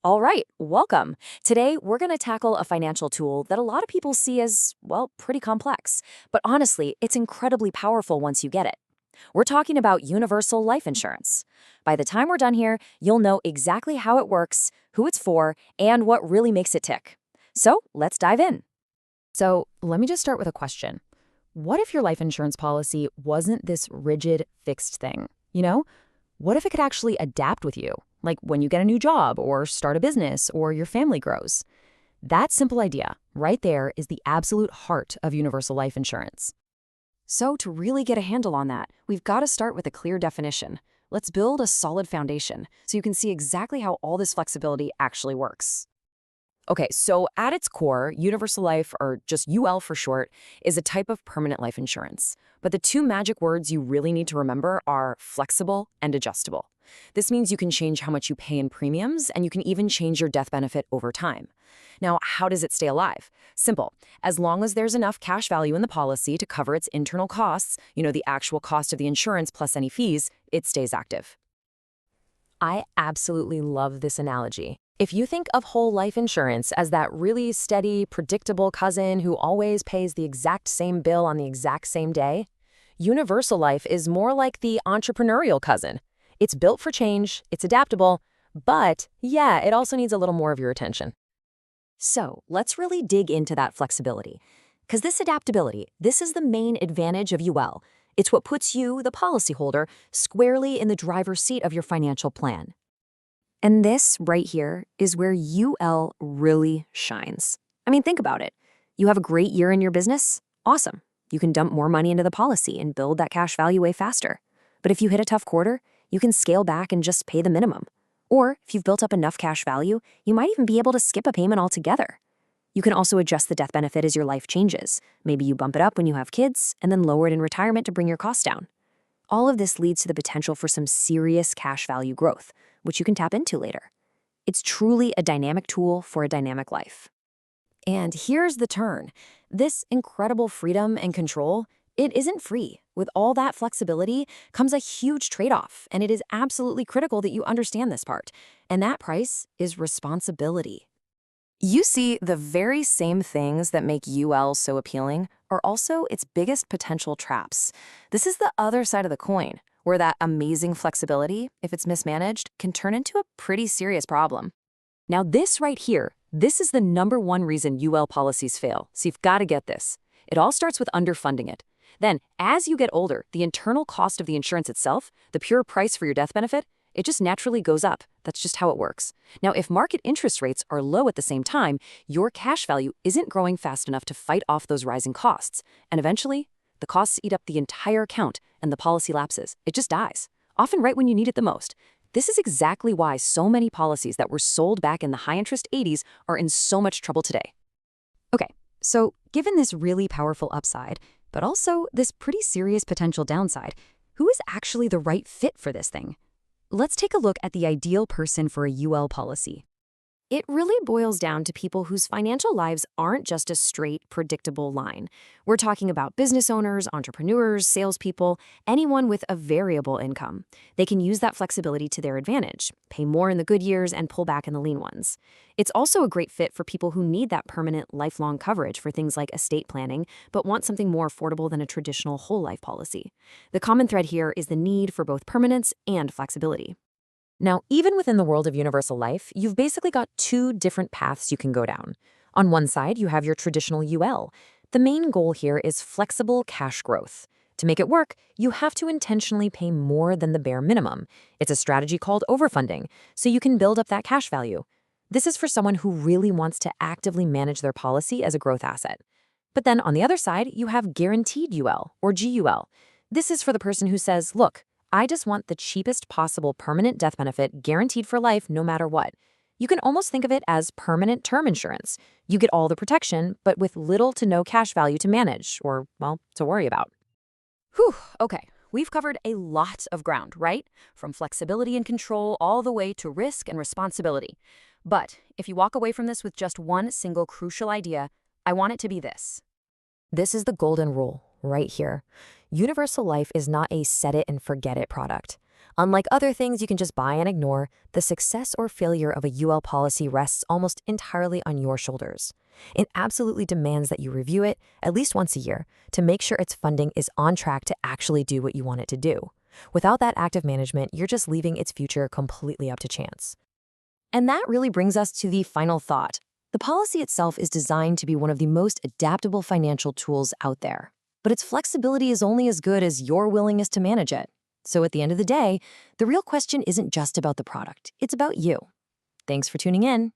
All right, welcome. Today, we're going to tackle a financial tool that a lot of people see as, well, pretty complex. But honestly, it's incredibly powerful once you get it. We're talking about universal life insurance. By the time we're done here, you'll know exactly how it works, who it's for, and what really makes it tick. So let's dive in. So let me just start with a question. What if your life insurance policy wasn't this rigid, fixed thing? What if it could actually adapt with you? Like when you get a new job or start a business or your family grows. That simple idea right there is the absolute heart of universal life insurance. So to really get a handle on that, we've got to start with a clear definition. Let's build a solid foundation so you can see exactly how all this flexibility actually works. Okay, so at its core, universal life, or just UL for short, is a type of permanent life insurance. But the two magic words you really need to remember are flexible and adjustable. This means you can change how much you pay in premiums, and you can even change your death benefit over time. Now, how does it stay alive? Simple. As long as there's enough cash value in the policy to cover its internal costs, the actual cost of the insurance plus any fees, it stays active. I absolutely love this analogy. If you think of whole life insurance as that really steady, predictable cousin who always pays the exact same bill on the exact same day, universal life is more like the entrepreneurial cousin. It's built for change, it's adaptable, but yeah, it also needs a little more of your attention. So let's really dig into that flexibility. Because this adaptability, this is the main advantage of UL. It's what puts you, the policyholder, squarely in the driver's seat of your financial plan. And this right here is where UL really shines. I mean, think about it. You have a great year in your business? Awesome. You can dump more money into the policy and build that cash value way faster. But if you hit a tough quarter, you can scale back and just pay the minimum. Or if you've built up enough cash value, you might even be able to skip a payment altogether. You can also adjust the death benefit as your life changes. Maybe you bump it up when you have kids and then lower it in retirement to bring your costs down. All of this leads to the potential for some serious cash value growth, which you can tap into later. It's truly a dynamic tool for a dynamic life. And here's the turn. This incredible freedom and control, it isn't free. With all that flexibility comes a huge trade-off, and it is absolutely critical that you understand this part. And that price is responsibility. You see, the very same things that make UL so appealing are also its biggest potential traps. This is the other side of the coin, where that amazing flexibility, if it's mismanaged, can turn into a pretty serious problem. Now this right here, this is the #1 reason UL policies fail, so you've got to get this. It all starts with underfunding it. Then, as you get older, the internal cost of the insurance itself, the pure price for your death benefit, it just naturally goes up. That's just how it works. Now, if market interest rates are low at the same time, your cash value isn't growing fast enough to fight off those rising costs. And eventually, the costs eat up the entire account and the policy lapses. It just dies, often right when you need it the most. This is exactly why so many policies that were sold back in the high-interest 80s are in so much trouble today. Okay, so given this really powerful upside, but also this pretty serious potential downside, who is actually the right fit for this thing? Let's take a look at the ideal person for a UL policy. It really boils down to people whose financial lives aren't just a straight, predictable line. We're talking about business owners, entrepreneurs, salespeople, anyone with a variable income. They can use that flexibility to their advantage, pay more in the good years and pull back in the lean ones. It's also a great fit for people who need that permanent, lifelong coverage for things like estate planning, but want something more affordable than a traditional whole life policy. The common thread here is the need for both permanence and flexibility. Now, even within the world of universal life, you've basically got two different paths you can go down. On one side, you have your traditional UL. The main goal here is flexible cash growth. To make it work, you have to intentionally pay more than the bare minimum. It's a strategy called overfunding, so you can build up that cash value. This is for someone who really wants to actively manage their policy as a growth asset. But then on the other side, you have guaranteed UL, or GUL. This is for the person who says, look, I just want the cheapest possible permanent death benefit guaranteed for life no matter what. You can almost think of it as permanent term insurance. You get all the protection, but with little to no cash value to manage or, well, to worry about. Whew, okay. We've covered a lot of ground, right? From flexibility and control all the way to risk and responsibility. But if you walk away from this with just one single crucial idea, I want it to be this. This is the golden rule right here. Universal life is not a set-it-and-forget-it product. Unlike other things you can just buy and ignore, the success or failure of a UL policy rests almost entirely on your shoulders. It absolutely demands that you review it at least once a year to make sure its funding is on track to actually do what you want it to do. Without that active management, you're just leaving its future completely up to chance. And that really brings us to the final thought. The policy itself is designed to be one of the most adaptable financial tools out there. But its flexibility is only as good as your willingness to manage it. So at the end of the day, the real question isn't just about the product, it's about you. Thanks for tuning in.